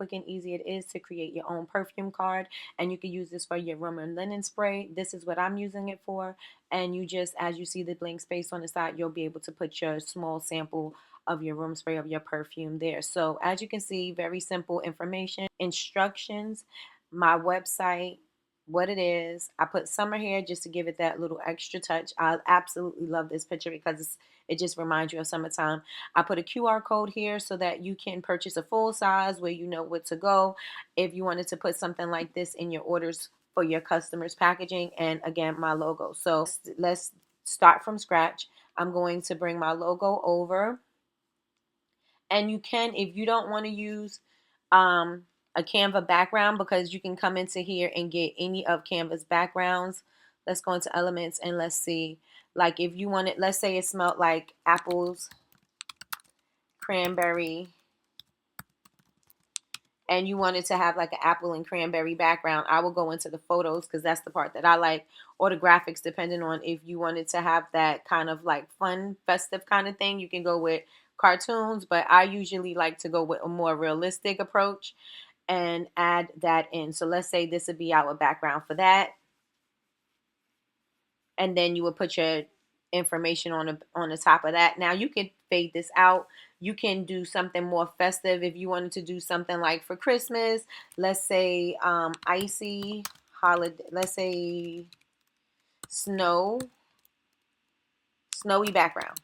quick and easy it is to create your own perfume card, and you can use this for your room and linen spray. This is what I'm using it for, and you just, as you see the blank space on the side, you'll be able to put your small sample of your room spray of your perfume there. So as you can see, very simple information, instructions, my website, what it is. I put summer here just to give it that little extra touch. I absolutely love this picture because it just reminds you of summertime. I put a QR code here so that you can purchase a full size where you know where to go if you wanted to put something like this in your orders for your customers' packaging. And again, my logo. So let's start from scratch. I'm going to bring my logo over, and you can, if you don't want to use a Canva background, because you can come into here and get any of Canva's backgrounds. Let's go into elements and let's see, like if you want it, let's say it smelled like apples, cranberry, and you wanted to have like an apple and cranberry background. I will go into the photos because that's the part that I like, or the graphics, depending on if you wanted to have that kind of like fun, festive kind of thing. You can go with cartoons, but I usually like to go with a more realistic approach and add that in. So let's say this would be our background for that, and then you would put your information on the top of that. Now you can fade this out. You can do something more festive if you wanted to do something like for Christmas. Let's say icy holiday. Let's say snowy background,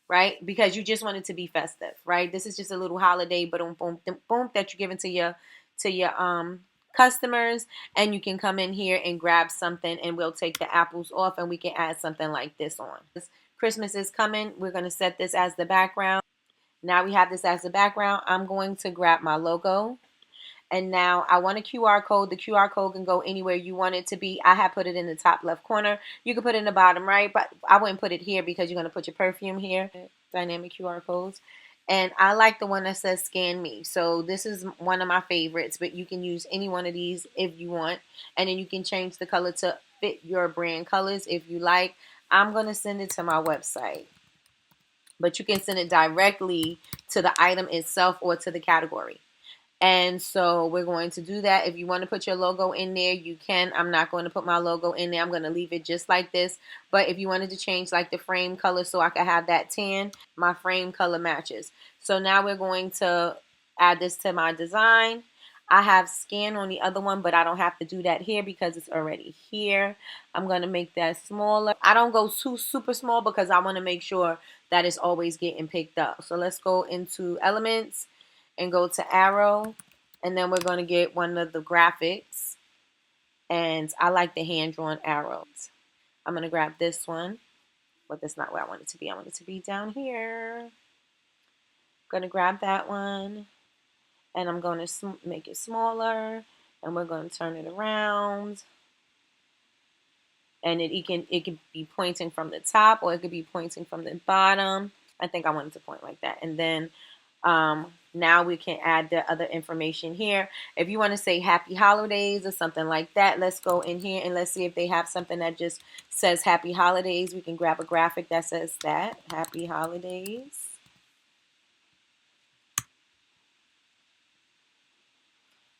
right? Because you just want it to be festive, right? This is just a little holiday, but boom, boom, boom, that you're giving to your customers, and you can come in here and grab something, and we'll take the apples off, and we can add something like this on. Christmas is coming. We're going to set this as the background. Now we have this as the background. I'm going to grab my logo. And now I want a QR code. The QR code can go anywhere you want it to be. I have put it in the top left corner. You can put it in the bottom right, but I wouldn't put it here because you're going to put your perfume here. Dynamic QR codes. And I like the one that says scan me. So this is one of my favorites, but you can use any one of these if you want. And then you can change the color to fit your brand colors if you like. I'm going to send it to my website, but you can send it directly to the item itself or to the category. And so we're going to do that. If you want to put your logo in there, you can. I'm not going to put my logo in there. I'm going to leave it just like this. But if you wanted to change like the frame color so I could have that tan, my frame color matches. So now we're going to add this to my design. I have scan on the other one, but I don't have to do that here because it's already here. I'm going to make that smaller. I don't go too super small because I want to make sure that it's always getting picked up. So let's go into elements and go to arrow, and then we're going to get one of the graphics, and I like the hand-drawn arrows. I'm going to grab this one, but that's not where I want it to be. I want it to be down here. I'm going to grab that one, and I'm going to make it smaller, and we're going to turn it around, and it can be pointing from the top, or it could be pointing from the bottom. I think I want it to point like that. And then now we can add the other information here. If you want to say happy holidays or something like that, let's go in here and let's see if they have something that just says happy holidays. We can grab a graphic that says that, happy holidays.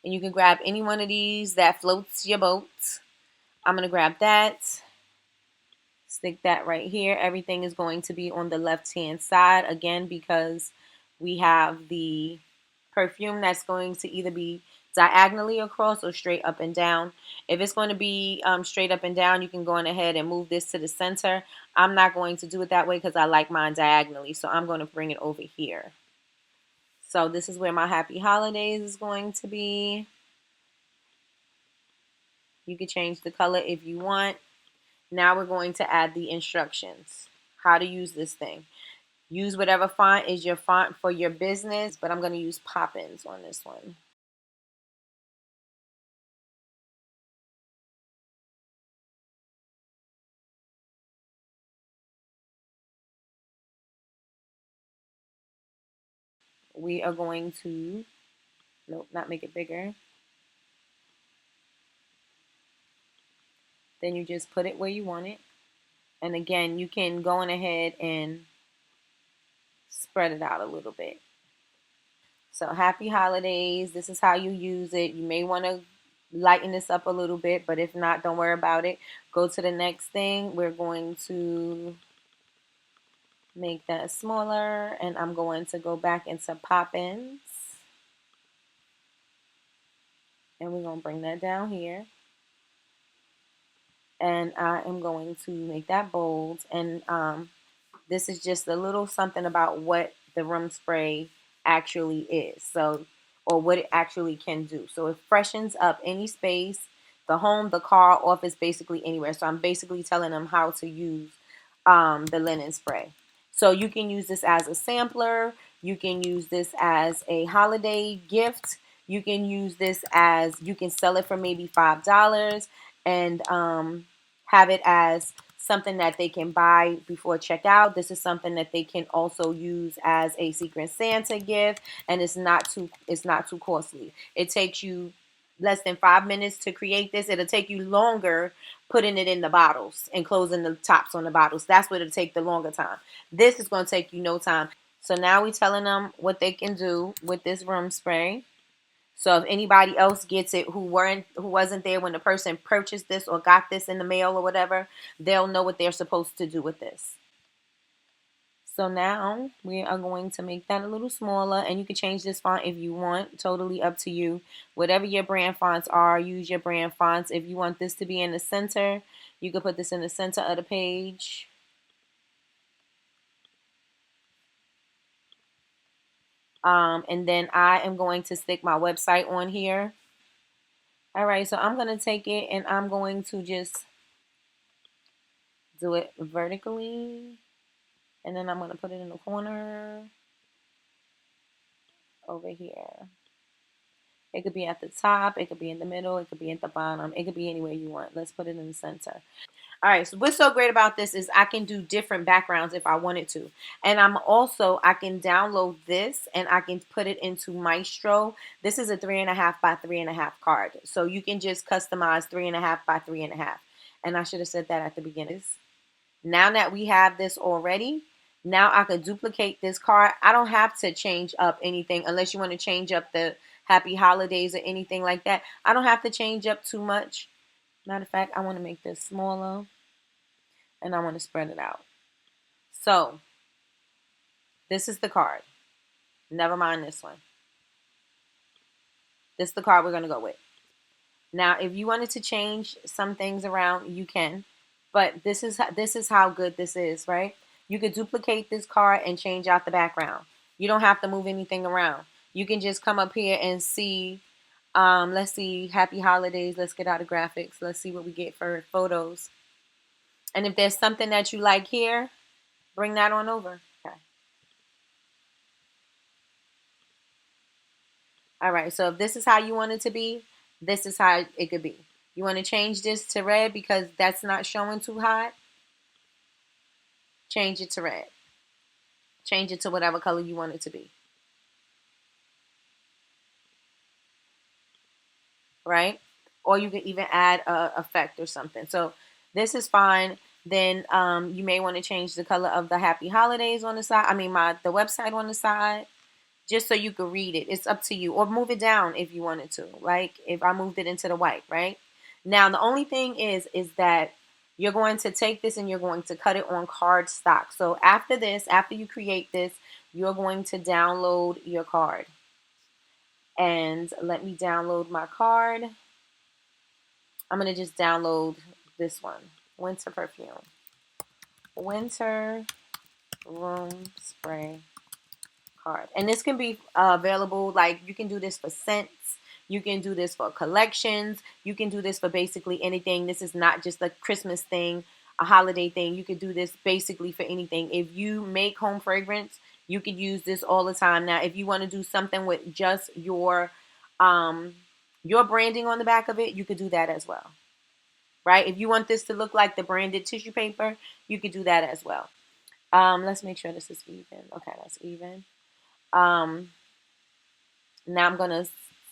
And you can grab any one of these that floats your boat. I'm going to grab that. Stick that right here. Everything is going to be on the left-hand side, again, because we have the perfume that's going to either be diagonally across or straight up and down. If it's going to be straight up and down, you can go on ahead and move this to the center. I'm not going to do it that way because I like mine diagonally, so I'm going to bring it over here. So this is where my happy holidays is going to be. You can change the color if you want. Now we're going to add the instructions, how to use this thing. Use whatever font is your font for your business, but I'm going to use Poppins on this one. We are going to, nope, not make it bigger. Then you just put it where you want it. And again, you can go on ahead and spread it out a little bit. So happy holidays. This is how you use it. You may want to lighten this up a little bit, but if not, don't worry about it. Go to the next thing. We're going to make that smaller, and I'm going to go back into pop-ins, and we're going to bring that down here. And I am going to make that bold, and this is just a little something about what the room spray actually is. So, or what it actually can do. So it freshens up any space, the home, the car, office, basically anywhere. So I'm basically telling them how to use the linen spray. So you can use this as a sampler. You can use this as a holiday gift. You can use this as, you can sell it for maybe $5 and have it as something that they can buy before checkout. This is something that they can also use as a Secret Santa gift, and it's not too costly. It takes you less than 5 minutes to create this. It'll take you longer putting it in the bottles and closing the tops on the bottles. That's what it'll take the longer time. This is going to take you no time. So now we're telling them what they can do with this room spray. So if anybody else gets it who wasn't there when the person purchased this or got this in the mail or whatever, they'll know what they're supposed to do with this. So now we are going to make that a little smaller, and you can change this font if you want. Totally up to you. Whatever your brand fonts are, use your brand fonts. If you want this to be in the center, you can put this in the center of the page. And then I am going to stick my website on here. All right, so I'm going to take it and I'm going to just do it vertically. And then I'm going to put it in the corner over here. It could be at the top. It could be in the middle. It could be at the bottom. It could be anywhere you want. Let's put it in the center. All right, so what's so great about this is I can do different backgrounds if I wanted to. And I can download this and I can put it into Maestro. This is a 3.5 by 3.5 card. So you can just customize 3.5 by 3.5. And I should have said that at the beginning. Now that we have this already, now I can duplicate this card. I don't have to change up anything unless you want to change up the happy holidays or anything like that. I don't have to change up too much. Matter of fact, I want to make this smaller and I want to spread it out. So this is the card. Never mind this one. This is the card we're going to go with. Now, if you wanted to change some things around, you can. But this is how good this is, right? You could duplicate this card and change out the background. You don't have to move anything around. You can just come up here and see. Let's see, happy holidays. Let's get out of graphics. Let's see what we get for photos. And if there's something that you like here, bring that on over. Okay. All right. So if this is how you want it to be, this is how it could be. You want to change this to red because that's not showing too hot? Change it to red. Change it to whatever color you want it to be. Right? Or you can even add a effect or something. So this is fine. Then you may want to change the color of the happy holidays on the side. I mean, the website on the side, just so you can read it. It's up to you. Or move it down if you wanted to. Like if I moved it into the white, right? Now, the only thing is that you're going to take this and you're going to cut it on cardstock. So after this, after you create this, you're going to download your card. And let me download my card. I'm going to just download this one. Winter Perfume. Winter Room Spray card. And this can be available, like you can do this for scents. You can do this for collections. You can do this for basically anything. This is not just a Christmas thing, a holiday thing. You could do this basically for anything. If you make home fragrance, you could use this all the time. Now, if you want to do something with just your branding on the back of it, you could do that as well. Right? If you want this to look like the branded tissue paper, you could do that as well. Let's make sure this is even. Okay, that's even. Now I'm going to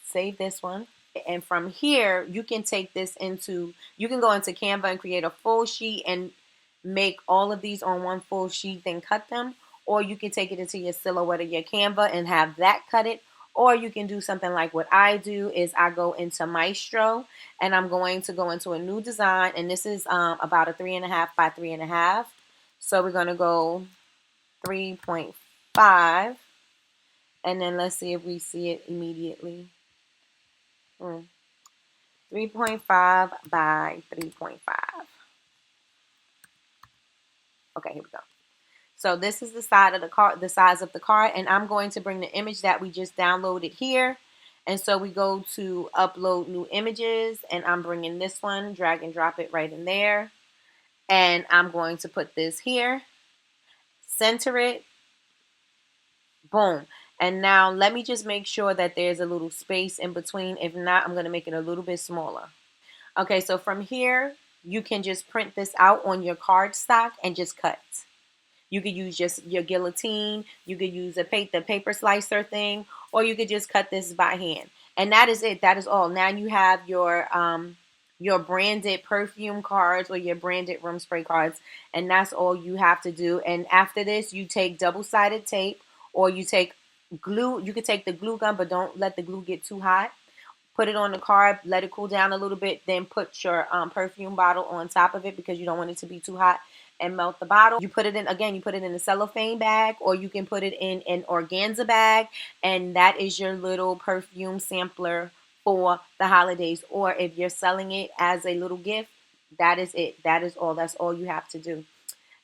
save this one. And from here, you can take this you can go into Canva and create a full sheet and make all of these on one full sheet, then cut them. Or you can take it into your Silhouette or your Canva and have that cut it. Or you can do something like what I do is I go into Maestro and I'm going to go into a new design. And this is about a 3.5 by 3.5. So we're going to go 3.5. And then let's see if we see it immediately. 3.5 by 3.5. Okay, here we go. So this is the side of the card, the size of the card, and I'm going to bring the image that we just downloaded here. And so we go to upload new images, and I'm bringing this one, drag and drop it right in there. And I'm going to put this here, center it, boom. And now let me just make sure that there's a little space in between. If not, I'm going to make it a little bit smaller. Okay, so from here, you can just print this out on your cardstock and just cut. You could use just your guillotine. You could use the paper slicer thing, or you could just cut this by hand. And that is it. That is all. Now you have your branded perfume cards or your branded room spray cards, and that's all you have to do. And after this, you take double-sided tape, or you take glue. You could take the glue gun, but don't let the glue get too hot. Put it on the card, let it cool down a little bit, then put your perfume bottle on top of it because you don't want it to be too hot and melt the bottle. You put it in, again, you put it in a cellophane bag, or you can put it in an organza bag, and that is your little perfume sampler for the holidays. Or if you're selling it as a little gift, that is it. That is all. That's all you have to do.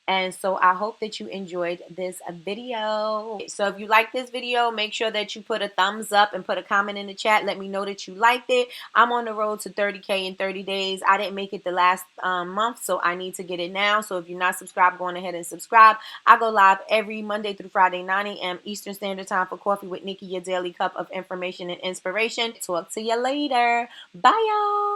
And so I hope that you enjoyed this video. So if you like this video, make sure that you put a thumbs up and put a comment in the chat. Let me know that you liked it. I'm on the road to 30K in 30 days. I didn't make it the last month, so I need to get it now. So if you're not subscribed, go on ahead and subscribe. I go live every Monday through Friday, 9 a.m. Eastern Standard Time for Coffee with Nikki, your daily cup of information and inspiration. Talk to you later. Bye, y'all.